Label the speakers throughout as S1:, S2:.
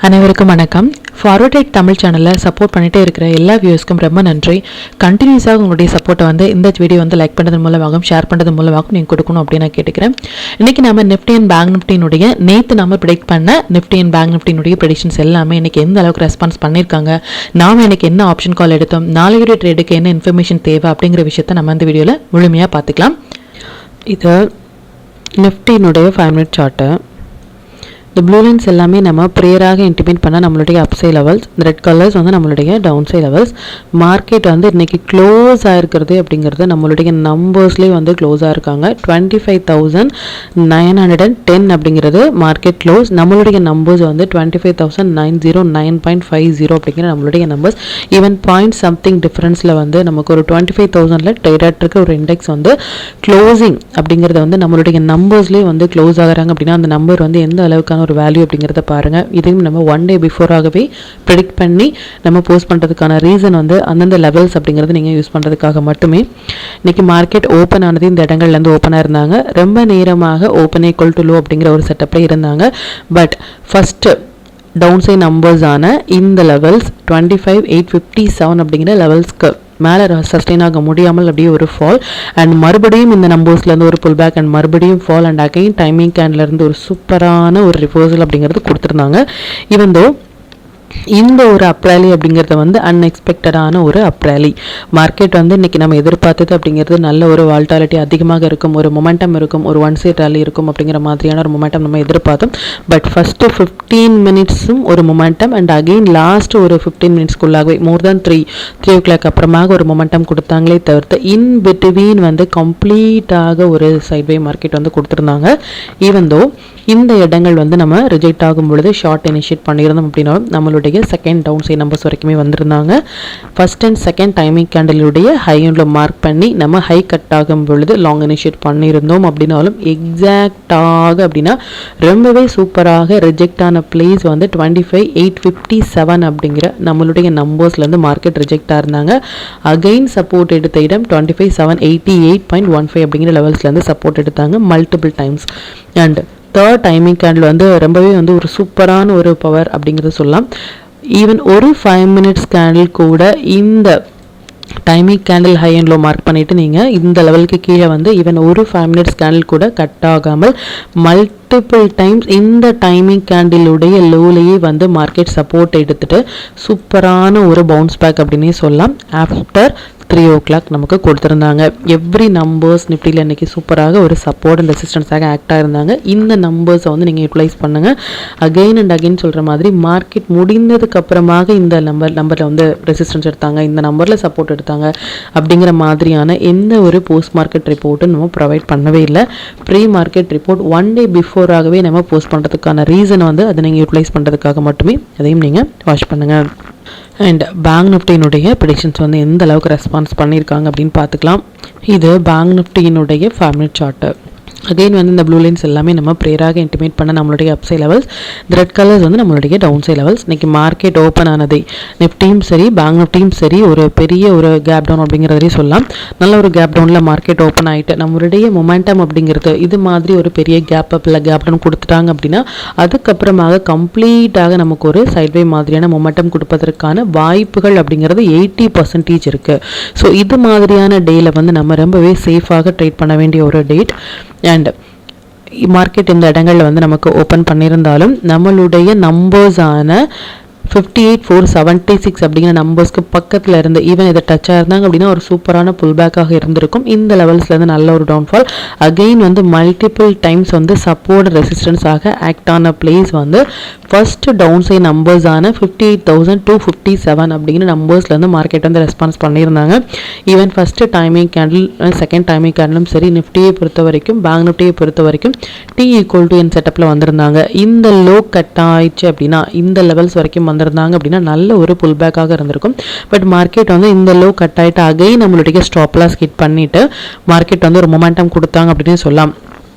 S1: அனைவருக்கும் வணக்கம். ஃபார்வர்ட் தமிழ் சேனலில் சப்போர்ட் பண்ணிகிட்டே இருக்கிற எல்லா வியூஸ்க்கும் ரொம்ப நன்றி. கண்டினியூஸாக உங்களுடைய சப்போர்ட்டை இந்த வீடியோ லைக் பண்ணுறது மூலமாகவும் ஷேர் பண்ணுறது மூலமாகவும் நீங்கள் கொடுக்கணும் அப்படின்னு நான் கேட்டுக்கிறேன். இன்றைக்கி நம்ம நிஃப்டி அண்ட் பேங்க் நிஃப்டினுடைய நேற்று நம்ம ப்ரெடிக்ட் பண்ண நிஃப்டி அண்ட் பேங்க் நிஃப்டினுடைய ப்ரெடிக்ஷன்ஸ் எல்லாமே இன்றைக்கி எந்த அளவுக்கு ரெஸ்பான்ஸ் பண்ணியிருக்காங்க, நாம் இன்றைக்கி என்ன ஆப்ஷன் கால் எடுத்தோம், நாளையுடைய ட்ரேடுக்கு என்ன இன்ஃபர்மேஷன் தேவை அப்படிங்கிற விஷயத்தை நம்ம இந்த வீடியோவில் முழுமையாக பார்த்துக்கலாம். இது நிஃப்டினுடைய 5 மினிட் சார்ட்டு. இந்த ப்ளூ லைன்ஸ் எல்லாமே நம்ம ப்ரேயராக இன்டிமேட் பண்ணால் நம்மளுடைய அப்சை லெவல்ஸ், இந்த ரெட் கலர்ஸ் நம்மளுடைய டவுன் சை லெவல்ஸ். மார்க்கெட் இன்றைக்கி க்ளோஸ் ஆகிருக்கிறது அப்படிங்கிறது நம்மளுடைய நம்பர்ஸ்லேயே க்ளோஸாக இருக்காங்க. 25,910 அப்படிங்கிறது மார்க்கெட் க்ளோஸ். நம்மளுடைய நம்பர்ஸ் 25,909.50 அப்படிங்கிற நம்மளுடைய நம்பர்ஸ். ஈவன் பாயிண்ட் சம்திங் டிஃப்ரென்ஸில் நமக்கு ஒரு 25,000 ட்ரேட் இருக்க ஒரு இண்டெக்ஸ் க்ளோசிங் அப்படிங்கிறது நம்மளுடைய நம்பர்ஸ்லேயே க்ளோஸ் ஆகிறாங்க அப்படின்னா அந்த நம்பர் எந்த அளவுக்கான ஒரு வேல்யூ அப்படிங்கிறத பாருங்கள். இதையும் நம்ம 1 டே பிஃபோராகவே ப்ரெடிக்ட் பண்ணி நம்ம போஸ்ட் பண்ணுறதுக்கான ரீசன் அந்தந்த லெவல்ஸ் அப்படிங்கிறது நீங்கள் யூஸ் பண்ணுறதுக்காக மட்டுமே. இன்றைக்கி மார்க்கெட் ஓப்பன் ஆனது இந்த இடங்கள்லேருந்து ஓப்பனாக இருந்தாங்க. ரொம்ப நேரமாக ஓப்பன் ஈக்குவல் டு லோ அப்படிங்கிற ஒரு செட்டப்பில் இருந்தாங்க. பட் ஃபஸ்ட்டு டவுன் சைட் நம்பர்ஸான இந்த லெவல்ஸ் 25,857 அப்படிங்கிற லெவல்ஸ்க்கு மேலே சஸ்டெயின் ஆக முடியாமல் அப்படியே ஒரு ஃபால் அண்ட் மறுபடியும் இந்த நம்பர்ஸ்லேருந்து ஒரு புல் பேக் அண்ட் மறுபடியும் ஃபால் அண்ட் அகைன் டைமிங் கேண்ட்லேருந்து ஒரு சூப்பரான ஒரு ரிவர்சல் அப்படிங்கிறது கொடுத்துருந்தாங்க. ஈவன் தோ இந்த ஒரு அப்ராலி அப்படிங்கிறது அன்எக்ஸ்பெக்டடான ஒரு அப்ராலி. மார்க்கெட் இன்றைக்கி நம்ம எதிர்பார்த்தது அப்படிங்கிறது நல்ல ஒரு வால்டாலிட்டி அதிகமாக இருக்கும், ஒரு மொமெண்டம் இருக்கும், ஒரு ஒன் சைட் ராலி இருக்கும் அப்படிங்கிற மாதிரியான ஒரு மொமெண்டம் நம்ம எதிர்பார்த்தோம். பட் ஃபஸ்ட்டு 15 மினிட்ஸும் ஒரு மொமெண்டம் அண்ட் அகெயின் லாஸ்ட் ஒரு 15 மினிட்ஸ்க்குள்ளாகவே மோர் தேன் 3 o'clock அப்புறமாக ஒரு மொமெண்டம் கொடுத்தாங்களே தவிர்த்து இன் பிட்வீன் கம்ப்ளீட்டாக ஒரு சைட்வே மார்க்கெட் கொடுத்துருந்தாங்க. ஈவன் தோ இந்த இடங்கள் நம்ம ரிஜெக்ட் ஆகும் பொழுது ஷார்ட் இனிஷியேட் பண்ணியிருந்தோம் அப்படின்னா நம்மளுடைய செகண்ட் டவுன் சைட் நம்பர்ஸ் வரைக்குமே வந்திருந்தாங்க. ஃபர்ஸ்ட் அண்ட் செகண்ட் டைமிங் கேண்டலுடைய ஹை அண்டில் மார்க் பண்ணி நம்ம ஹை கட் ஆகும் பொழுது லாங் இனிஷியேட் பண்ணியிருந்தோம் அப்படின்னாலும் எக்ஸாக்டாக அப்படின்னா ரொம்பவே சூப்பராக ரிஜெக்ட் ஆன பிளேஸ் 25,857 அப்படிங்கிற நம்மளுடைய நம்பர்ஸ்லேருந்து மார்க்கெட் ரிஜெக்டாக இருந்தாங்க. அகெயின் சப்போர்ட் எடுத்த இடம் 25,788.15 அப்படிங்கிற லெவல்ஸ்லேருந்து சப்போர்ட் எடுத்தாங்க multiple times. And third timing candle ரொம்பவே ஒரு சூப்பரான ஒரு பவர் அப்படிங்கிறது சொல்லலாம். ஈவன் ஒரு 5 மினிட்ஸ் கேண்டில் கூட இந்த timing candle high and low mark பண்ணிவிட்டு நீங்கள் இந்த லெவலுக்கு கீழே ஈவன் ஒரு 5 மினிட்ஸ் கேண்டில் கூட கட் ஆகாமல் மல்டிபிள் டைம்ஸ் இந்த டைமிங் கேண்டிலுடைய லோலையே மார்க்கெட் சப்போர்ட் எடுத்துகிட்டு சூப்பரான ஒரு பவுன்ஸ் பேக் அப்படின்னே சொல்லலாம். ஆஃப்டர் 3 o'clock நமக்கு கொடுத்துருந்தாங்க. எவ்ரி நம்பர்ஸ் நிஃப்டியில் இன்றைக்கி சூப்பராக ஒரு சப்போர்ட் அண்ட் ரெசிஸ்டன்ஸாக ஆக்டாக இருந்தாங்க. இந்த நம்பர்ஸை நீங்கள் யூட்டிலைஸ் பண்ணுங்கள். அகெயின் அண்ட் அகெயின் சொல்கிற மாதிரி மார்க்கெட் முடிந்ததுக்கு அப்புறமாக இந்த நம்பரில் ரெசிஸ்டன்ஸ் எடுத்தாங்க, இந்த நம்பரில் சப்போர்ட் எடுத்தாங்க அப்படிங்கிற மாதிரியான எந்த ஒரு போஸ்ட் மார்க்கெட் ரிப்போர்ட்டும் நம்ம ப்ரொவைட் பண்ணவே இல்லை. ப்ரீ மார்க்கெட் ரிப்போர்ட் 1 டே பிஃபோராகவே நம்ம போஸ்ட் பண்ணுறதுக்கான ரீசன் அதை நீங்கள் யூட்டிலைஸ் பண்ணுறதுக்காக மட்டுமே அதையும் நீங்கள் வாட்ச் பண்ணுங்கள். அண்ட் பேங்க் நிஃப்டியினுடைய ப்ரெடிக்ஷன்ஸ் எந்த அளவுக்கு ரெஸ்பான்ஸ் பண்ணியிருக்காங்க அப்படின்னு பார்த்துக்கலாம். இது பேங்க் நிஃப்டியினுடைய 5 மினிட் சார்ட்டு. அகெயின் இந்த ப்ளூ லைன்ஸ் எல்லாமே நம்ம ப்ரேயராக இன்டிமேட் பண்ண நம்மளுடைய அப்சை லெவல்ஸ், இந்த ரெட் கலர்ஸ் நம்மளுடைய டவுன் சை லெவல்ஸ். இன்றைக்கி மார்க்கெட் ஓப்பன் ஆனதை நிஃப்டியும் சரி பேங்க் நிஃப்டியும் சரி ஒரு பெரிய ஒரு கேப் டவுன் அப்படிங்கிறதே சொல்லலாம். நல்ல ஒரு கேப் டவுனில் மார்க்கெட் ஓப்பன் ஆகிட்டு நம்மளுடைய மொமெண்டம் அப்படிங்கிறது இது மாதிரி ஒரு பெரிய கேப் அப்பில் கேப் டவுன் கொடுத்துட்டாங்க அப்படின்னா அதுக்கப்புறமாக கம்ப்ளீட்டாக நமக்கு ஒரு சைட்வே மாதிரியான மொமெண்டம் கொடுப்பதற்கான வாய்ப்புகள் அப்படிங்கிறது 80% இருக்குது. ஸோ இது மாதிரியான டேயில் நம்ம ரொம்பவே சேஃபாக ட்ரேட் பண்ண வேண்டிய ஒரு டேட். அண்ட் மார்க்கெட் இந்த இடங்களில் நமக்கு ஓப்பன் பண்ணியிருந்தாலும் நம்மளுடைய நம்பர்ஸான 58,476 அப்படிங்கிற நம்பர்ஸ்க்கு பக்கத்தில் இருந்து ஈவன் இதை டச் ஆயிருந்தாங்க அப்படின்னா ஒரு சூப்பரான புல் பேக்காக இருந்திருக்கும். இந்த லெவல்ஸ்லேருந்து நல்ல ஒரு downfall. Again multiple times support ரெசிஸ்டன்ஸாக ஆக்ட் ஆன பிளேஸ் ஃபர்ஸ்ட் டவுன் சைட் நம்பர்ஸான 58,257 அப்படிங்கிற நம்பர்ஸ்லேருந்து மார்க்கெட் ரெஸ்பான்ஸ் பண்ணியிருந்தாங்க. Even first timing candle second timing கேண்டிலும் சரி நிஃப்டியை பொறுத்த வரைக்கும் பேங்க் நிஃப்டியை பொறுத்த வரைக்கும் T ஈக்குவல் டு என் செட்டப்பில் வந்திருந்தாங்க. இந்த லோ கட் ஆயிடுச்சு அப்படின்னா இந்த லெவல்ஸ் வரைக்கும் வந்திருந்தாங்க அப்படின்னா நல்ல ஒரு புல் பேக்காக இருந்திருக்கும். பட் மார்க்கெட் இந்த லோ கட் ஆகிட்டு அகைன் நம்மளுடைய ஸ்டாப் லாஸ் ஹிட் பண்ணிவிட்டு மார்க்கெட் ஒரு மொமெண்டம் கொடுத்தாங்க அப்படின்னு சொல்லலாம்.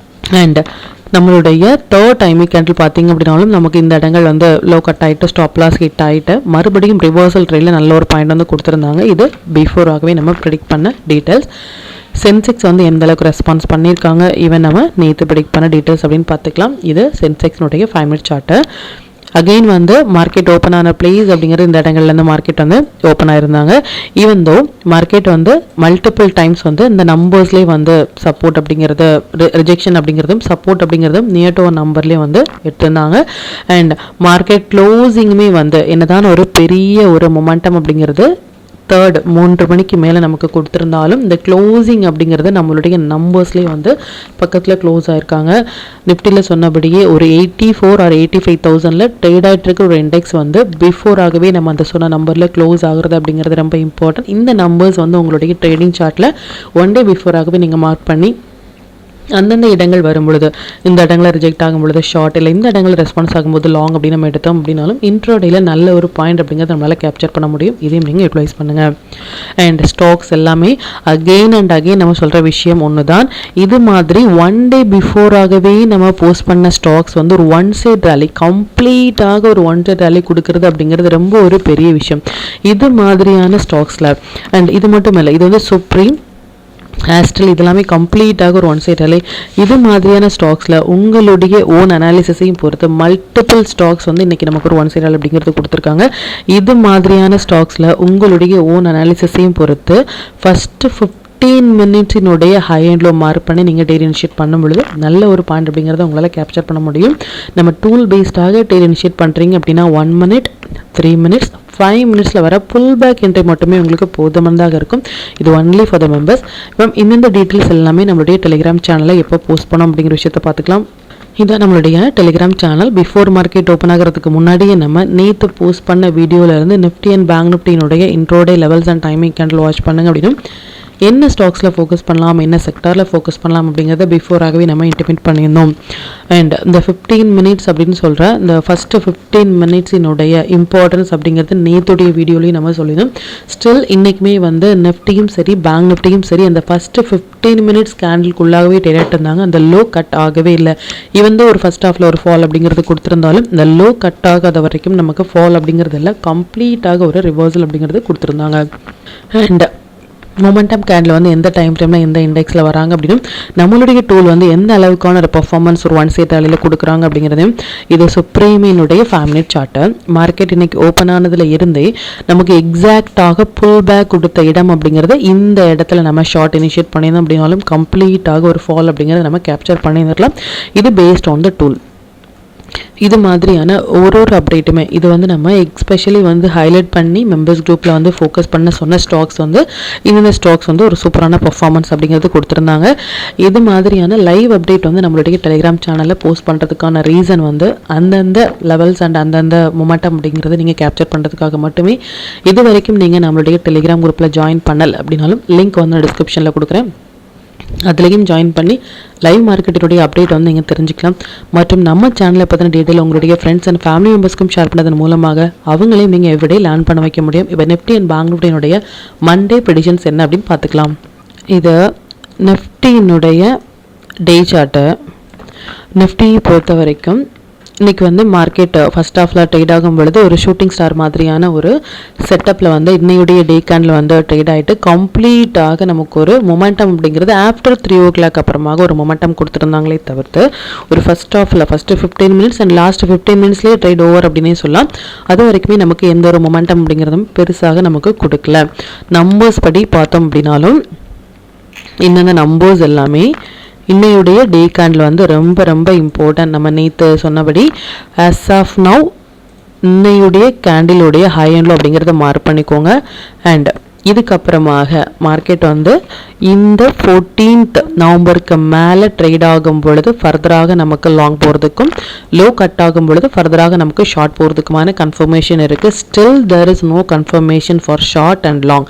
S1: அண்ட் நம்மளுடைய தேர்ட் டைமிங் கேண்டில் பார்த்தீங்க அப்படின்னாலும் நமக்கு இந்த இடங்கள் லோ கட் ஆகிட்டு ஸ்டாப் லாஸ் ஹிட் ஆகிட்டு மறுபடியும் ரிவர்சல் ட்ரெயிலில் நல்ல ஒரு பாயிண்ட் கொடுத்துருந்தாங்க. இது பிஃபோராகவே நம்ம ப்ரெடிக்ட் பண்ண டீட்டெயில்ஸ். சென்செக்ஸ் எந்த அளவுக்கு ரெஸ்பான்ஸ் பண்ணியிருக்காங்க ஈவன் நம்ம நேற்று ப்ரெடிக்ட் பண்ண டீட்டெயில்ஸ் அப்படின்னு பார்த்துக்கலாம். இது சென்செக்ஸ்னுடைய 5 மினிட் சார்ட்டு. அகெயின் வந்து மார்க்கெட் ஓப்பன் ஆன பிளேஸ் அப்படிங்கிறது இந்த இடங்கள்லேருந்து மார்க்கெட் வந்து ஓப்பன் ஆயிருந்தாங்க. ஈவன் தோ மார்க்கெட் வந்து மல்டிபிள் டைம்ஸ் வந்து இந்த நம்பர்ஸ்லேயே வந்து சப்போர்ட் அப்படிங்கிறது ரிஜெக்ஷன் அப்படிங்கிறதும் சப்போர்ட் அப்படிங்கிறதும் நியர் டு நம்பர்லேயே வந்து எடுத்திருந்தாங்க. அண்ட் மார்க்கெட் க்ளோசிங்குமே வந்து என்னதான் ஒரு பெரிய ஒரு மொமெண்டம் அப்படிங்கிறது 3 மணிக்கு மேலே நமக்கு கொடுத்துருந்தாலும் இந்த க்ளோசிங் அப்படிங்கிறது நம்மளுடைய நம்பர்ஸ்லேயே வந்து பக்கத்தில் க்ளோஸ் ஆயிருக்காங்க. நிஃப்டியில் சொன்னபடியே ஒரு 84 or 85,000 ட்ரேட் ஆகிட்டு இருக்க ஒரு இண்டெக்ஸ் வந்து பிஃபோராகவே நம்ம அந்த சொன்ன நம்பரில் க்ளோஸ் ஆகுறது அப்படிங்கிறது ரொம்ப இம்பார்ட்டன்ட். இந்த நம்பர்ஸ் வந்து உங்களுடைய ட்ரேடிங் சார்ட்டில் 1 day பிஃபோராகவே நீங்கள் மார்க் பண்ணி அந்தந்த இடங்கள் வரும் பொழுது இந்த இடங்களை ரிஜெக்ட் ஆகும் பொழுது ஷார்ட் இல்லை இந்த இடங்கள் ரெஸ்பான்ஸ் ஆகும்போது லாங் அப்படின்னு நம்ம எடுத்தோம் அப்படின்னாலும் இன்ட்ரோடேயில் நல்ல ஒரு பாயிண்ட் அப்படிங்கிறத நம்மளால் கேப்சர் பண்ண முடியும். இதையும் நீங்கள் யூட்டிலைஸ் பண்ணுங்கள். அண்ட் ஸ்டாக்ஸ் எல்லாமே அகெயின் அண்ட் அகெயின் நம்ம சொல்கிற விஷயம் ஒன்று தான். இது மாதிரி 1 day பிஃபோராகவே நம்ம போஸ்ட் பண்ண ஸ்டாக்ஸ் வந்து ஒரு ஒன் சைட் ரேலி கம்ப்ளீட்டாக ஒரு ஒன் சைட் ரேலி கொடுக்கறது அப்படிங்கிறது ரொம்ப ஒரு பெரிய விஷயம். இது மாதிரியான ஸ்டாக்ஸில் அண்ட் இது மட்டும் இல்லை, இது வந்து சுப்ரீம் ஆஸ்ட்ரல் இதெல்லாமே கம்ப்ளீட்டாக ஒரு ஒன் சைட் அலை. இது மாதிரியான ஸ்டாக்ஸில் உங்களுடைய ஓன் அனாலிசிஸையும் பொறுத்து மல்டிபிள் ஸ்டாக்ஸ் வந்து இன்றைக்கி நமக்கு ஒரு ஒன் சைட் அலை அப்படிங்கிறது கொடுத்துருக்காங்க. இது மாதிரியான ஸ்டாக்ஸில் உங்களுடைய ஓன் அனாலிசிஸையும் பொறுத்து ஃபஸ்ட்டு 15 minutesனுடைய ஹை அண்ட் லோ மார்க் பண்ணி நீங்கள் டெய்லி இனிஷியேட் பண்ணும் பொழுது நல்ல ஒரு பாயிண்ட் அப்படிங்கிறத உங்களால் கேப்சர் பண்ண முடியும். நம்ம டூல் பேஸ்டாக டெய்லி இனிஷியேட் பண்ணுறீங்க அப்படின்னா 1 minute 3 minutes 5 minutesல வர புல் பேக் என்ட்ரி மட்டுமே உங்களுக்கு போதுமானதாக இருக்கும். இது ஒன்லி ஃபார் த மெம்பர்ஸ். இப்போ இந்த டீட்டெயில்ஸ் எல்லாமே நம்மளுடைய டெலிகிராம் சேனலில் எப்போ போஸ்ட் பண்ணோம் அப்படிங்கிற விஷயத்தை பார்த்துக்கலாம். இதான் நம்மளுடைய Telegram channel. Before market open ஆகிறதுக்கு முன்னாடியே நம்ம நேற்று போஸ்ட் பண்ண வீடியோவிலேருந்து நிஃப்டி அண்ட் பேங்க் நிஃப்டியினுடைய intraday levels and timing candle watch பண்ணுங்க அப்படின்னு என்ன ஸ்டாக்ஸில் ஃபோக்கஸ் பண்ணலாம் என்ன செக்டாரில் ஃபோக்கஸ் பண்ணலாம் அப்படிங்கிறத பிஃபோராகவே நம்ம இன்டிமேட் பண்ணியிருந்தோம். அண்ட் இந்த 15 minutes அப்படின்னு சொல்கிற இந்த ஃபஸ்ட்டு 15 minutesனுடைய இம்பார்ட்டன்ஸ் அப்படிங்கிறது நேற்றுடைய வீடியோலையும் நம்ம சொல்லியிருந்தோம். ஸ்டில் இன்றைக்குமே வந்து நிஃப்டியும் சரி பேங்க் நிஃப்டியும் சரி அந்த ஃபஸ்ட்டு 15 minutes கேண்டிலுக்குள்ளாகவே டெரேட் இருந்தாங்க. அந்த லோ கட் ஆகவே இல்லை. ஈவன் ஒரு ஃபஸ்ட் ஹாஃபில் ஒரு ஃபால் அப்படிங்கிறது கொடுத்துருந்தாலும் இந்த லோ கட் ஆகாத வரைக்கும் நமக்கு ஃபால் அப்படிங்கிறது இல்லை, கம்ப்ளீட்டாக ஒரு ரிவர்சல் அப்படிங்கிறது கொடுத்துருந்தாங்க. அண்ட் மொமெண்டம் கேண்டில் வந்து எந்த டைம் ஃப்ரேமில் எந்த இண்டெக்ஸில் வராங்க அப்படின்னும் நம்மளுடைய டூல் வந்து எந்த அளவுக்கான ஒரு பர்ஃபார்மன்ஸ் ஒரு ஒன் சைட் அலையில் கொடுக்குறாங்க அப்படிங்கிறதையும் இது சுப்ரீமினுடைய 5 minute சார்ட்டு. மார்க்கெட் இன்னைக்கு ஓப்பன் ஆனதில் இருந்தே நமக்கு எக்ஸாக்டாக புல் பேக் கொடுத்த இடம் அப்படிங்கிறது இந்த இடத்துல நம்ம ஷார்ட் இனிஷியேட் பண்ணியிருந்தோம் அப்படின்னாலும் கம்ப்ளீட்டாக ஒரு ஃபால் அப்படிங்கிறத நம்ம கேப்சர் பண்ணியிருக்கலாம். இது பேஸ்ட் ஆன் த டூல். இது மாதிரியான ஒரு அப்டேட்டுமே இது வந்து நம்ம எஸ்பெஷலி வந்து ஹைலைட் பண்ணி மெம்பர்ஸ் குரூப்பில் வந்து ஃபோக்கஸ் பண்ண சொன்ன ஸ்டாக்ஸ் வந்து இந்த ஸ்டாக்ஸ் வந்து ஒரு சூப்பரான பர்ஃபார்மன்ஸ் அப்படிங்கிறது கொடுத்துருந்தாங்க. இது மாதிரியான லைவ் அப்டேட் வந்து நம்மளுடைய டெலிகிராம் சேனலில் போஸ்ட் பண்ணுறதுக்கான ரீசன் வந்து அந்தந்த லெவல்ஸ் அண்ட் அந்தந்த மொமெண்டம் அப்படிங்கிறது நீங்கள் கேப்சர் பண்ணுறதுக்காக மட்டுமே. இது வரைக்கும் நீங்கள் நம்மளுடைய டெலிகிராம் குரூப்பில் ஜாயின் பண்ணல அப்படின்னாலும் லிங்க் வந்து டிஸ்கிரிப்ஷனில் கொடுக்குறேன். அதுலேயும் ஜாயின் பண்ணி லைவ் மார்க்கெட்டினுடைய அப்டேட் வந்து நீங்கள் தெரிஞ்சுக்கலாம். மற்றும் நம்ம சேனலை பற்றின டீட்டெயில் உங்களுடைய ஃப்ரெண்ட்ஸ் அண்ட் ஃபேமிலி மெம்பர்ஸ்க்கும் ஷேர் பண்ணதன் மூலமாக அவங்களையும் நீங்கள் எவ்ரிடே லேர்ன் பண்ண வைக்க முடியும். இப்போ நிஃப்டி அண்ட் பேங்க் நிஃப்டியினுடைய மண்டே ப்ரெடிஷன்ஸ் என்ன அப்படின்னு பார்த்துக்கலாம். இது நிஃப்டியினுடைய டே சார்ட்டு. நிஃப்டியை பொறுத்த வரைக்கும் இன்றைக்கி வந்து மார்க்கெட் ஃபஸ்ட் ஹாஃபில் ட்ரேட் ஆகும் பொழுது ஒரு ஷூட்டிங் ஸ்டார் மாதிரியான ஒரு செட்டப்பில் வந்து இன்னையுடைய டே கேண்டில் வந்து ட்ரேட் ஆகிட்டு கம்ப்ளீட்டாக நமக்கு ஒரு மொமெண்டம் அப்படிங்கிறது ஆஃப்டர் 3 o'clock அப்புறமாக ஒரு மொமெண்டம் கொடுத்துருந்தாங்களே தவிர்த்து ஒரு ஃபஸ்ட் ஹாஃபில் ஃபஸ்ட்டு 15 minutes அண்ட் லாஸ்ட் 15 minutesலேயே ட்ரேட் ஓவர் அப்படின்னே சொல்லலாம். அது வரைக்குமே நமக்கு எந்த ஒரு மொமெண்டம் அப்படிங்கிறதும் பெருசாக நமக்கு கொடுக்கல. நம்பர்ஸ் படி பார்த்தோம் அப்படின்னாலும் இந்தந்த நம்பர்ஸ் எல்லாமே இன்னையுடைய டே கேண்டில் வந்து ரொம்ப ரொம்ப இம்பார்ட்டன்ட். நம்ம நேற்று சொன்னபடி ஆஸ் ஆஃப் நவ் இன்னையுடைய கேண்டிலுடைய ஹை அண்ட் லோ அப்படிங்கிறத மார்க் பண்ணிக்கோங்க. அண்ட் இதுக்கப்புறமாக மார்க்கெட் வந்து இந்த 14th நவம்பருக்கு மேலே ட்ரேட் ஆகும் பொழுது ஃபர்தராக நமக்கு லாங் போகிறதுக்கும் லோ கட் ஆகும் பொழுது ஃபர்தராக நமக்கு ஷார்ட் போகிறதுக்குமான கன்ஃபர்மேஷன் இருக்குது. Still there is no confirmation for short and long.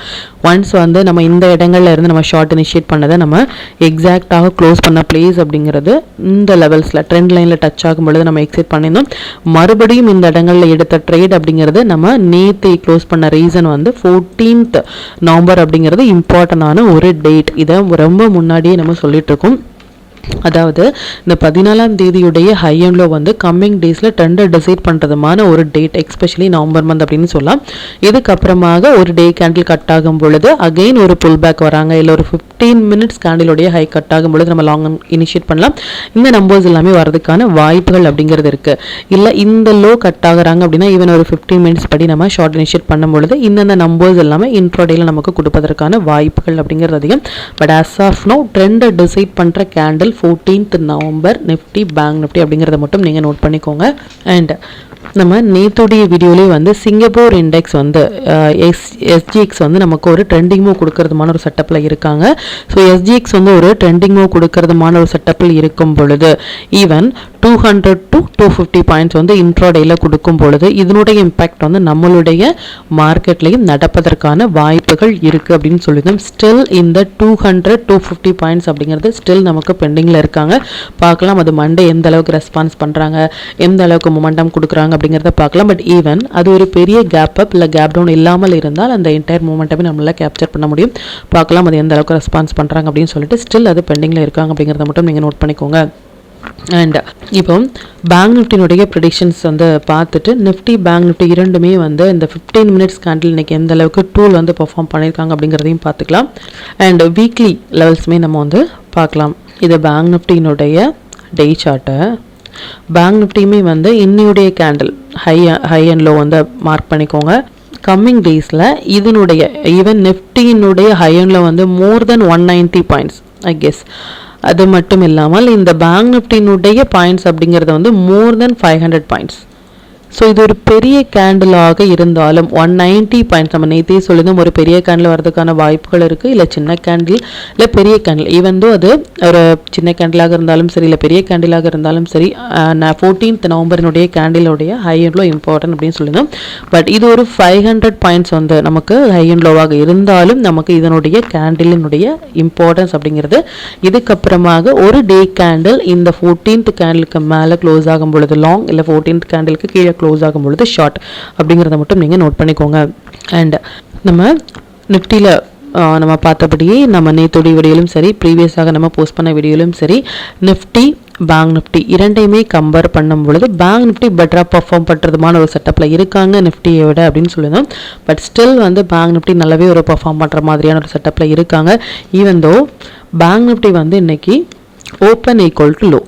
S1: Once வந்து நம்ம இந்த இடங்கள்ல இருந்து நம்ம ஷார்ட் இனிஷியேட் பண்ணதை நம்ம எக்ஸாக்டாக க்ளோஸ் பண்ண பிளேஸ் அப்படிங்கிறது இந்த லெவல்ஸில் ட்ரெண்ட் லைனில் டச் ஆகும் பொழுது நம்ம எக்ஸிட் பண்ணியிருந்தோம். மறுபடியும் இந்த இடங்களில் எடுத்த ட்ரேட் அப்படிங்கிறது நம்ம நேற்று க்ளோஸ் பண்ண ரீசன் வந்து 14th நவம்பர் அப்படிங்கிறது இம்பார்ட்டண்டான ஒரு டேட். இதை ரொம்ப முன்னாடியே நம்ம சொல்லிட்டு இருக்கோம். அதாவது இந்த 14ஆம் தேதியுடைய ஹை அண்ட் லோ வந்து கம்மிங் டேஸில் ட்ரெண்டை டிசைட் பண்ணுறதுமான ஒரு டேட், எக்ஸ்பெஷலி நவம்பர் மந்த் அப்படின்னு சொல்லலாம். இதுக்கப்புறமாக ஒரு டே கேண்டில் கட் ஆகும் பொழுது அகெயின் ஒரு புல் பேக் வராங்க, இல்லை ஒரு 15 மினிட்ஸ் கேண்டிலுடைய ஹை கட் ஆகும் பொழுது நம்ம லாங் இனிஷியேட் பண்ணலாம். இந்த நம்பர்ஸ் எல்லாமே வரதுக்கான வாய்ப்புகள் அப்படிங்கிறது இருக்குது. இல்லை இந்த லோ கட் ஆகுறாங்க அப்படின்னா ஈவன் ஒரு 15 மினிட்ஸ் படி நம்ம ஷார்ட் இனிஷியேட் பண்ணும் பொழுது இந்தந்த நம்பர்ஸ் எல்லாமே இன்ட்ரோடேயில் நமக்கு கொடுப்பதற்கான வாய்ப்புகள் அப்படிங்கிறது அதிகம். பட் ஆஸ் ஆஃப் நோ ட்ரெண்டை டிசைட் பண்ணுற candle 14th November Nifty bank Nifty அப்படிங்கிறத மட்டும் நீங்கள் நோட் பண்ணிக்கோங்க. அண்ட் நம்ம நேற்றுடைய வீடியோலேயே வந்து சிங்கப்பூர் இண்டெக்ஸ் வந்து எஸ்ஜிஎக்ஸ் வந்து நமக்கு ஒரு ட்ரெண்டிங் மூவ் கொடுக்கறதுமான ஒரு செட்டப்பில் இருக்காங்க. ஸோ எஸ்ஜிஎக்ஸ் வந்து ஒரு ட்ரெண்டிங் மூவ் கொடுக்கறதுமான ஒரு செட்டப்பில் இருக்கும் பொழுது ஈவன் 200 to 250 பாயிண்ட்ஸ் வந்து இன்ட்ராடேயில் கொடுக்கும் பொழுது இதனுடைய இம்பேக்ட் வந்து நம்மளுடைய மார்க்கெட்லையும் நடப்பதற்கான வாய்ப்புகள் இருக்குது அப்படின்னு சொல்லியிருந்தோம். ஸ்டில் இந்த 200-250 பாயிண்ட்ஸ் அப்படிங்கிறது ஸ்டில் நமக்கு பெண்டிங்கில் இருக்காங்க. பார்க்கலாம் அது மண்டே எந்த அளவுக்கு ரெஸ்பான்ஸ் பண்ணுறாங்க, எந்த அளவுக்கு மொமெண்டம் கொடுக்குறாங்க அப்படிங்கிறத பார்க்கலாம். பட் ஈவன் அது ஒரு பெரிய கேப் அப் இல்லை கேப் டவுன் இல்லாமல் இருந்தால் அந்த என்டையர் மூமெண்ட்டமே நம்மளால் கேப்சர் பண்ண முடியும். பார்க்கலாம் அது எந்த அளவுக்கு ரெஸ்பான்ஸ் பண்ணுறாங்க அப்படின்னு சொல்லிட்டு ஸ்டில் அது பெண்டிங்கில் இருக்காங்க அப்படிங்கிறத மட்டும் நீங்கள் நோட் பண்ணிக்கோங்க. அண்ட் இப்போ பேங்க் நிஃப்டினுடைய ப்ரெடிக்ஷன்ஸ் வந்து பார்த்துட்டு நிஃப்டி பேங்க் நிஃப்டி இரண்டுமே வந்து இந்த 15 மினிட்ஸ் கேண்டில் இன்றைக்கி எந்த அளவுக்கு டூல் வந்து பெர்ஃபார்ம் பண்ணியிருக்காங்க அப்படிங்கிறதையும் பார்த்துக்கலாம். அண்ட் வீக்லி லெவல்ஸுமே நம்ம வந்து பார்க்கலாம். இது பேங்க் நிஃப்டினுடைய டே சார்ட்டை. பேங்க் நிஃப்டியுமே வந்து இன்னையுடைய கேண்டில் ஹை அண்ட் லோ வந்து மார்க் பண்ணிக்கோங்க. கம்மிங் டேஸில் இதனுடைய ஈவன் நிஃப்டியினுடைய ஹை அண்ட் லோ வந்து மோர் தென் 190 பாயிண்ட்ஸ் ஐ கெஸ். அது மட்டும் இல்லாமல் இந்த பேங்க் நிஃப்டியினுடைய பாயிண்ட்ஸ் அப்படிங்கிறது வந்து மோர் தென் 500 பாயிண்ட்ஸ். ஸோ இது ஒரு பெரிய கேண்டிலாக இருந்தாலும் 190 பாயிண்ட்ஸ் நம்ம நேற்றே சொல்லியிருந்தோம். ஒரு பெரிய கேண்டில் வரதுக்கான வாய்ப்புகள் இருக்குது, இல்லை சின்ன கேண்டில் இல்லை பெரிய கேண்டில் ஈவன் தோ அது ஒரு சின்ன கேண்டிலாக இருந்தாலும் சரி இல்லை பெரிய கேண்டிலாக இருந்தாலும் சரி 14th நவம்பரினுடைய கேண்டிலுடைய ஹை அண்ட் லோ இம்பார்ட்டன்ட் அப்படின்னு சொல்லியிருந்தோம். பட் இது ஒரு 500 பாயிண்ட்ஸ் வந்து நமக்கு ஹை அண்ட் லோவாக இருந்தாலும் நமக்கு இதனுடைய கேண்டிலினுடைய இம்பார்ட்டன்ஸ் அப்படிங்கிறது இதுக்கப்புறமாக ஒரு டே கேண்டில் இந்த 14th கேண்டிலுக்கு மேலே க்ளோஸ் ஆகும் பொழுது லாங், இல்லை 14th கேண்டிலுக்கு கீழே க்ளோஸ் ஆகும் பொழுது ஷார்ட் அப்படிங்கிறத மட்டும் நீங்கள் நோட் பண்ணிக்கோங்க. அண்ட் நம்ம நிஃப்டியில் நம்ம பார்த்தபடியே நம்ம நேத்தோடைய வீடியோலும் சரி ப்ரீவியஸாக நம்ம போஸ்ட் பண்ண வீடியோலும் சரி நிஃப்டி பேங்க் நிஃப்டி இரண்டையுமே கம்பேர் பண்ணும் பொழுது பேங்க் நிஃப்டி பெட்டராக பர்ஃபார்ம் பண்ணுறதுமான ஒரு செட்டப்பில் இருக்காங்க நிஃப்டியை விட அப்படின்னு சொல்லுவோம். பட் ஸ்டில் வந்து பேங்க் நிஃப்டி நல்லாவே ஒரு பர்ஃபார்ம் பண்ணுற மாதிரியான ஒரு செட்டப்பில் இருக்காங்க. ஈவன் தோ பேங்க் நிஃப்டி வந்து இன்னைக்கு open equal to low.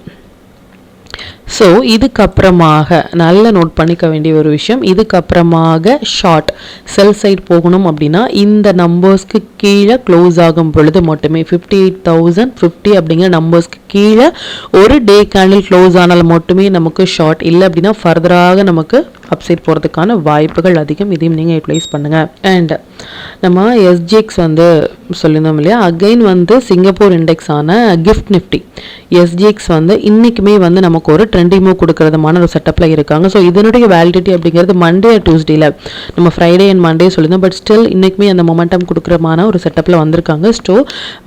S1: So இதுக்கப்புறமாக நல்ல நோட் பண்ணிக்க வேண்டிய ஒரு விஷயம், இதுக்கப்புறமாக ஷார்ட் செல் சைட் போகணும் அப்படின்னா இந்த நம்பர்ஸ்க்கு கீழே க்ளோஸ் ஆகும் பொழுது மட்டுமே 58,050 அப்படிங்கிற நம்பர்ஸ்க்கு கீழே ஒரு டே கேண்டில் க்ளோஸ் ஆனால் மட்டுமே நமக்கு ஷார்ட், இல்லை அப்படின்னா ஃபர்தராக நமக்கு அப்சைட் போகிறதுக்கான வாய்ப்புகள் அதிகம். இதையும் நீங்கள் யூட்டிலைஸ் பண்ணுங்கள். அண்ட் நம்ம எஸ்ஜிஎக்ஸ் வந்து சொல்லியிருந்தோம் இல்லையா, அகைன் வந்து சிங்கப்பூர் இண்டெக்ஸ் ஆன கிஃப்ட் நிஃப்டி எஸ்ஜிஎக்ஸ் வந்து இன்றைக்குமே வந்து நமக்கு ஒரு ட்ரெண்டிங் மூவ் கொடுக்கறதுமான ஒரு செட்டப்பில் இருக்காங்க. ஸோ இதனுடைய வேலிடிட்டி அப்படிங்கிறது மண்டே டியூஸ்டேல நம்ம ஃப்ரைடே அண்ட் மண்டே சொல்லியிருந்தோம். பட் ஸ்டில் இன்றைக்குமே அந்த மொமெண்டம் கொடுக்குறமான ஒரு செட்டப்பில் வந்திருக்காங்க. ஸோ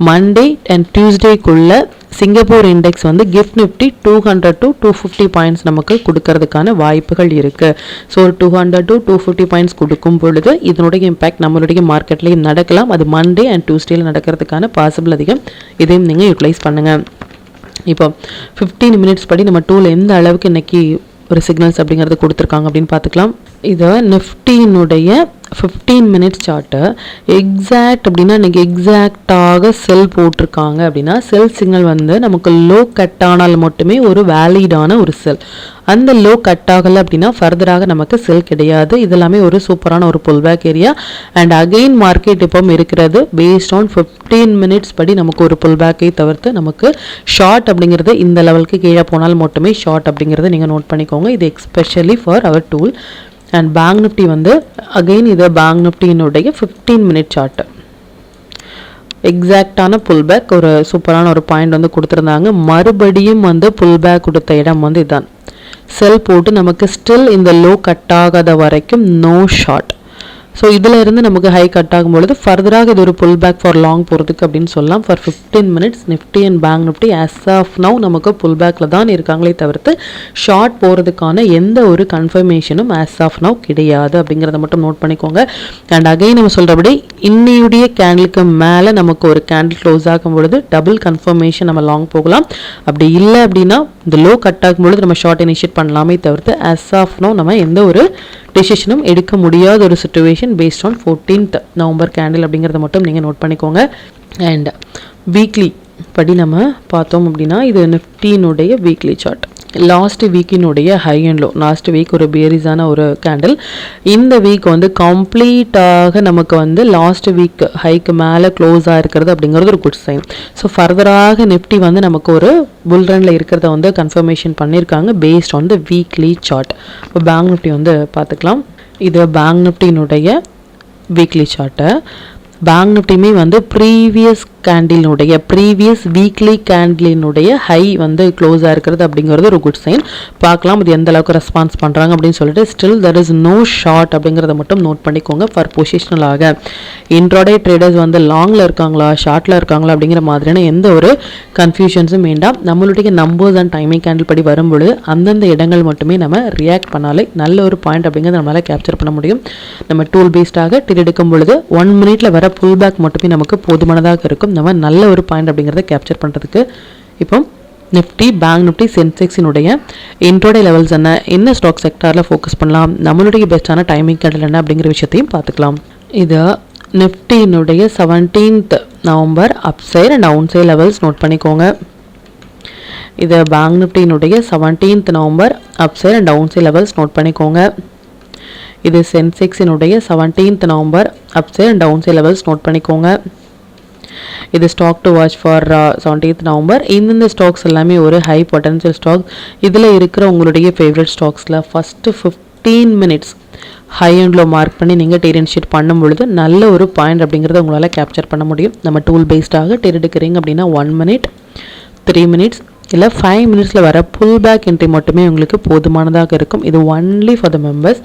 S1: மண்டே அண்ட் டியூஸ்டேக்குள்ளே சிங்கப்பூர் இண்டெக்ஸ் வந்து கிஃப்ட் நிஃப்டி 200 to 250 பாயிண்ட்ஸ் நமக்கு கொடுக்கறதுக்கான வாய்ப்புகள் இருக்குது. ஸோ 200 to 250 பாயிண்ட்ஸ் கொடுக்கும் பொழுது இதனுடைய இம்பேக்ட் நம்மளுடைய மார்க்கெட்லேயும் நடக்கலாம். அது மண்டே அண்ட் டியூஸ்டேல நடக்கிறதுக்கான பாசிபிள் அதிகம். இதையும் நீங்கள் யூட்டிலைஸ் பண்ணுங்கள். இப்போ 15 மினிட்ஸ் படி நம்ம டூல் எந்த அளவுக்கு இன்னைக்கு ஒரு சிக்னல்ஸ் அப்படிங்கிறது கொடுத்துருக்காங்க அப்படின்னு பார்த்துக்கலாம். இதை நிஃப்டியினுடைய 15 மினிட்ஸ் சார்ட்டு எக்ஸாக்ட் அப்படின்னா இன்றைக்கி எக்ஸாக்டாக செல் போட்டிருக்காங்க அப்படின்னா செல் சிக்னல் வந்து நமக்கு லோ கட் ஆனால் மட்டுமே ஒரு வேலிடான ஒரு செல். அந்த லோ கட் ஆகலை அப்படின்னா ஃபர்தராக நமக்கு செல் கிடையாது. இதெல்லாமே ஒரு சூப்பரான ஒரு pullback area. And again market இப்போ இருக்கிறது பேஸ்ட் ஆன் 15 மினிட்ஸ் படி நமக்கு ஒரு புல்பேக்கை தவிர்த்து நமக்கு ஷார்ட் அப்படிங்கிறது இந்த லெவலுக்கு கீழே போனால் மட்டுமே ஷார்ட் அப்படிங்கிறத நீங்கள் நோட் பண்ணிக்கோங்க. இது especially for our tool. And bank Nifty வந்து அகெயின் இது பேங்க் நிஃப்டியினுடைய 15 மினிட் சார்ட்டு எக்ஸாக்டான புல்பேக் ஒரு சூப்பரான ஒரு பாயிண்ட் வந்து கொடுத்துருந்தாங்க. மறுபடியும் வந்து புல்பேக் கொடுத்த இடம் வந்து இதுதான். செல் போட்டு நமக்கு ஸ்டில் இந்த லோ கட் ஆகாத வரைக்கும் நோ ஷார்ட். ஸோ இதில் இருந்து நமக்கு ஹை கட் ஆகும்பொழுது ஃபர்தராக இது ஒரு புல் பேக் ஃபார் லாங் போகிறதுக்கு அப்படின்னு சொல்லலாம். For 15 minutes Nifty and bank Nifty as of now நமக்கு புல் பேக்கில் தான் இருக்காங்களே தவிர்த்து ஷார்ட் போகிறதுக்கான எந்த ஒரு கன்ஃபர்மேஷனும் ஆஸ் ஆஃப் நவ் கிடையாது அப்படிங்கிறத மட்டும் நோட் பண்ணிக்கோங்க. அண்ட் அகைன் நம்ம சொல்கிறபடி இன்னையுடைய கேண்டிலுக்கு மேலே நமக்கு ஒரு கேண்டில் க்ளோஸ் ஆகும் பொழுது டபுள் கன்ஃபர்மேஷன் நம்ம லாங் போகலாம். அப்படி இல்லை அப்படின்னா இந்த லோ கட் ஆகும்பொழுது நம்ம ஷார்ட் இனிஷியேட் பண்ணலாமே தவிர்த்து ஆஸ் ஆஃப் நவ் நம்ம எந்த ஒரு டெசிஷனும் எடுக்க முடியாத ஒரு situation based on 14th November candle அப்படிங்கிறத மட்டும் நீங்கள் நோட் பண்ணிக்கோங்க. அண்ட் வீக்லி படி நம்ம பார்த்தோம் அப்படின்னா இது நிஃப்டியினுடைய வீக்லி சார்ட். லாஸ்ட் வீக்கினுடைய high and low, last week ஒரு பியரிஸான ஒரு கேண்டில், இந்த வீக் வந்து கம்ப்ளீட்டாக நமக்கு வந்து லாஸ்ட் வீக் ஹைக்கு மேலே க்ளோஸ் ஆகிருக்கிறது அப்படிங்கிறது ஒரு குட் சைன். ஸோ ஃபர்தராக நிஃப்டி வந்து நமக்கு ஒரு புல் ரனில் இருக்கிறத வந்து கன்ஃபர்மேஷன் பண்ணியிருக்காங்க based on the weekly chart. இப்போ பேங்க் நிஃப்டி வந்து பார்த்துக்கலாம். இது பேங்க் நிஃப்டியினுடைய வீக்லி சார்ட்டு. பேங்க் நிஃப்டியுமே வந்து ப்ரீவியஸ் வீக்லி கேண்டிலினுடைய ஹை வந்து க்ளோஸ் ஆகிருக்கிறது அப்படிங்கிறது ஒரு குட் சைன். பார்க்கலாம் இது எந்த அளவுக்கு ரெஸ்பான்ஸ் பண்ணுறாங்க அப்படின்னு சொல்லிட்டு. Still there is no short அப்படிங்கிறத மட்டும் நோட் பண்ணிக்கோங்க. ஃபார் பொசிஷனலாக இன்ட்ராடே ட்ரேடர்ஸ் வந்து லாங்கில் இருக்காங்களா ஷார்ட்டில் இருக்காங்களா அப்படிங்கிற மாதிரியான எந்த ஒரு கன்ஃபியூஷன்ஸும் வேண்டாம். நம்மளுடைய நம்பர்ஸ் அண்ட் டைமிங் கேண்டில் படி வரும்பொழுது அந்தந்த இடங்கள் மட்டுமே நம்ம ரியாக்ட் பண்ணாலே நல்ல ஒரு பாயிண்ட் அப்படிங்கிறத நம்மளால் கேப்சர் பண்ண முடியும். நம்ம டூல் பேஸ்டாக ட்ரேட் எடுக்கும் பொழுது 1 minute வர புல் பேக் மட்டுமே நமக்கு போதுமானதாக இருக்கும். நம்ம நல்ல ஒரு பாயிண்ட் அப்படிங்கிறத கேப்சர் பண்ணுறதுக்கு. இப்போ நிஃப்டி, பேங்க் நிஃப்டி, சென்செக்ஸினுடைய இன்ட்ரோடே லெவல்ஸ் என்ன ஸ்டாக் செக்டாரில் ஃபோக்கஸ் பண்ணலாம், நம்மளுடைய பெஸ்ட்டான டைமிங் கேண்டில் என்ன அப்படிங்கிற விஷயத்தையும் பார்த்துக்கலாம். இது நிஃப்டியினுடைய 17th November upside and downside levels note பண்ணிக்கோங்க. இது பேங்க் நிஃப்டியினுடைய 17th November upside and downside levels note பண்ணிக்கோங்க. இது சென்செக்ஸினுடைய 17th November upside and downside levels note பண்ணிக்கோங்க. இது stock to watch for 17th November. இந்த ஸ்டாக்ஸ் எல்லாமே ஒரு ஹை பொட்டன்ஷியல் ஸ்டாக். இதில் இருக்கிற உங்களுடைய ஃபேவரட் ஸ்டாக்ஸில் first 15 minutes high and low mark பண்ணி நீங்கள் ட்ரேட் இனிஷியேட் பண்ணும் பொழுது நல்ல ஒரு பாயிண்ட் அப்படிங்கிறத உங்களால் கேப்சர் பண்ண முடியும். நம்ம டூல் பேஸ்டாக ட்ரேட் எடுக்கிறீங்க அப்படின்னா 1 minute, 3 minutes இல்லை 5 minutes வர புல் பேக் என்ட்ரி மட்டுமே உங்களுக்கு போதுமானதாக இருக்கும். இது only for the members.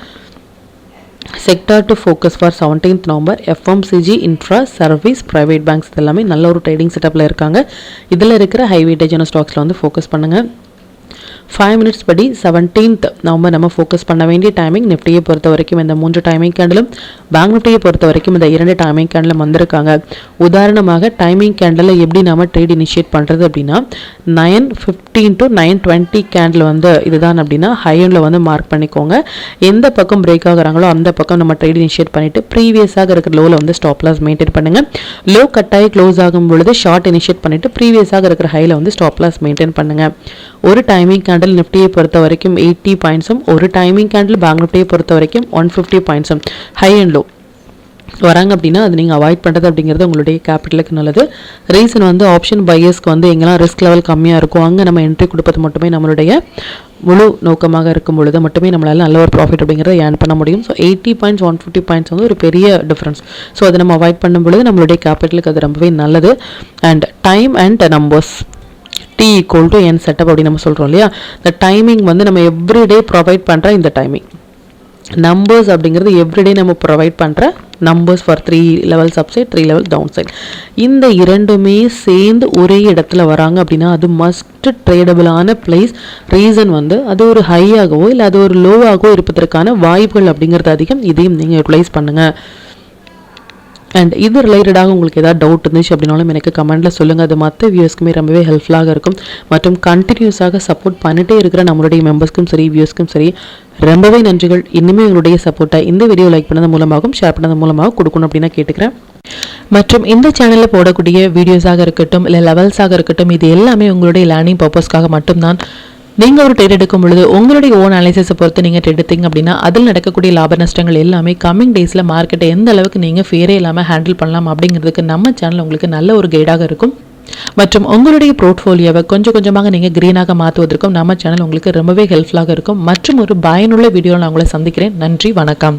S1: Sector to focus for 17th November FMCG, infra, service, private banks எல்லாமே நல்ல ஒரு ட்ரேடிங் செட்டப்பில் இருக்காங்க. இதில் இருக்கிற ஹை வெயிட்டேஜான ஸ்டாக்ஸில் வந்து ஃபோக்கஸ் பண்ணுங்கள். 5 minutes படி 17th நவம்பர் நம்ம ஃபோக்கஸ் பண்ண வேண்டிய டைமிங். நிஃப்டியை பொறுத்த வரைக்கும் இந்த 3 டைமிங் கேண்டிலும், பேங்க் நிஃப்டியை பொறுத்த வரைக்கும் இந்த 2 டைமிங் கேண்டிலும் வந்திருக்காங்க. உதாரணமாக டைமிங் கேண்டில் எப்படி நம்ம ட்ரேட் இனிஷியேட் பண்ணுறது அப்படின்னா 9:15 to 9:20 கேண்டில் வந்து இதுதான் அப்படின்னா ஹை அண்டில் வந்து மார்க் பண்ணிக்கோங்க. எந்த பக்கம் பிரேக் ஆகுறாங்களோ அந்த பக்கம் நம்ம ட்ரேட் இனிஷியேட் பண்ணிவிட்டு ப்ரீவியஸாக இருக்கிற லோவில் வந்து ஸ்டாப் லாஸ் மெயின்டைன் பண்ணுங்கள். லோ கட்டாயி க்ளோஸ் ஆகும் பொழுது ஷார்ட் இனிஷியேட் பண்ணிவிட்டு ப்ரீவியஸாக இருக்கிற ஹையில் வந்து ஸ்டாப் லாஸ் மெயின்டைன் பண்ணுங்கள். ஒரு டைமிங் கேண்டில் நிஃப்டியை பொறுத்த வரைக்கும் 80 பாயிண்ட்ஸும், ஒரு டைமிங் கேண்டில் பேங்க் நிஃப்டியை பொறுத்த வரைக்கும் 150 பாயிண்ட்ஸும் ஹை அண்ட் லோ வராங்க அப்படின்னா அது நீங்கள் அவாய்ட் பண்ணுறது அப்படிங்கிறது உங்களுடைய கேபிட்டலுக்கு நல்லது. ரீசன் வந்து ஆப்ஷன் பையர்ஸ்க்கு வந்து எங்கெல்லாம் ரிஸ்க் லெவல் கம்மியாக இருக்கும் அங்கே நம்ம என்ட்ரி கொடுப்பது மட்டுமே நம்மளுடைய முழு நோக்கமாக இருக்கும் பொழுது மட்டுமே நம்மளால் நல்ல ஒரு ப்ராஃபிட் அப்படிங்கிறத ஏர்ன் பண்ண முடியும். ஸோ 80 பாயிண்ட்ஸ் 150 பாயிண்ட்ஸ் வந்து ஒரு பெரிய டிஃப்ரென்ஸ். ஸோ அதை நம்ம அவாய்ட் பண்ணும் பொழுது நம்மளுடைய கேபிட்டலுக்கு அது ரொம்பவே நல்லது. And time and numbers T=N setup அப்படின்னு நம்ம சொல்கிறோம் இல்லையா. இந்த டைமிங் வந்து நம்ம எவ்ரிடே ப்ரொவைட் பண்ணுற இந்த டைமிங், நம்பர்ஸ் அப்படிங்கிறது எவ்ரிடே நம்ம ப்ரொவைட் பண்ணுற numbers for 3 levels upside, 3 levels down side. இந்த இரண்டுமே சேர்ந்து ஒரே இடத்துல வராங்க அப்படின்னா அது மஸ்ட் ட்ரேடபிளான பிளேஸ். ரீசன் வந்து அது ஒரு ஹையாகவோ இல்லை அது ஒரு லோவாகவோ இருப்பதற்கான வாய்ப்புகள் அப்படிங்கிறது அதிகம். இதையும் நீங்கள் யூட்டிலைஸ் பண்ணுங்கள். அண்ட் இது ரிலேட்டடாக உங்களுக்கு ஏதாவது டவுட் இருந்துச்சு அப்படின்னாலும் எனக்கு கமெண்ட்டில் சொல்லுங்கள். அது மற்ற வியூஸ்க்குமே ரொம்பவே ஹெல்ப்ஃபுல்லாக இருக்கும். மற்றும் கண்டினியூஸாக சப்போர்ட் பண்ணிட்டே இருக்கிற நம்மளுடைய மெம்பர்ஸ்க்கும் சரி வியூஸ்க்கும் சரி ரொம்பவே நன்றிகள். இன்னுமே உங்களுடைய சப்போர்ட்டை இந்த வீடியோ லைக் பண்ணது மூலமாகவும் ஷேர் பண்ணது மூலமாக கொடுக்கணும் அப்படின்னு கேட்டுக்கிறேன். மற்றும் இந்த சேனலில் போடக்கூடிய வீடியோஸாக இருக்கட்டும் இல்லை லெவல்ஸாக இருக்கட்டும் இது எல்லாமே உங்களுடைய லேர்னிங் பர்பஸ்க்காக மட்டும்தான். நீங்கள் ஒரு ட்ரேட் எடுக்கும் பொழுது உங்களுடைய ஓன் அனாலிசிஸை பொறுத்து நீங்கள் ட்ரேட் எடுத்தீங்க அப்படின்னா அதில் நடக்கக்கூடிய லாப நஷ்டங்கள் எல்லாமே கம்மிங் டேஸில் மார்க்கெட்டை எந்த அளவுக்கு நீங்கள் ஃபேரே இல்லாமல் ஹேண்டில் பண்ணலாம் அப்படிங்கிறதுக்கு நம்ம சேனல் உங்களுக்கு நல்ல ஒரு கைடாக இருக்கும். மற்றும் உங்களுடைய போர்ட்ஃபோலியோவை கொஞ்சம் கொஞ்சமாக நீங்கள் க்ரீனாக மாற்றுவதற்கும் நம்ம சேனல் உங்களுக்கு ரொம்பவே ஹெல்ப்ஃபுல்லாக இருக்கும். மற்றும் ஒரு பயனுள்ள வீடியோவில் நான் உங்களை சந்திக்கிறேன். நன்றி, வணக்கம்.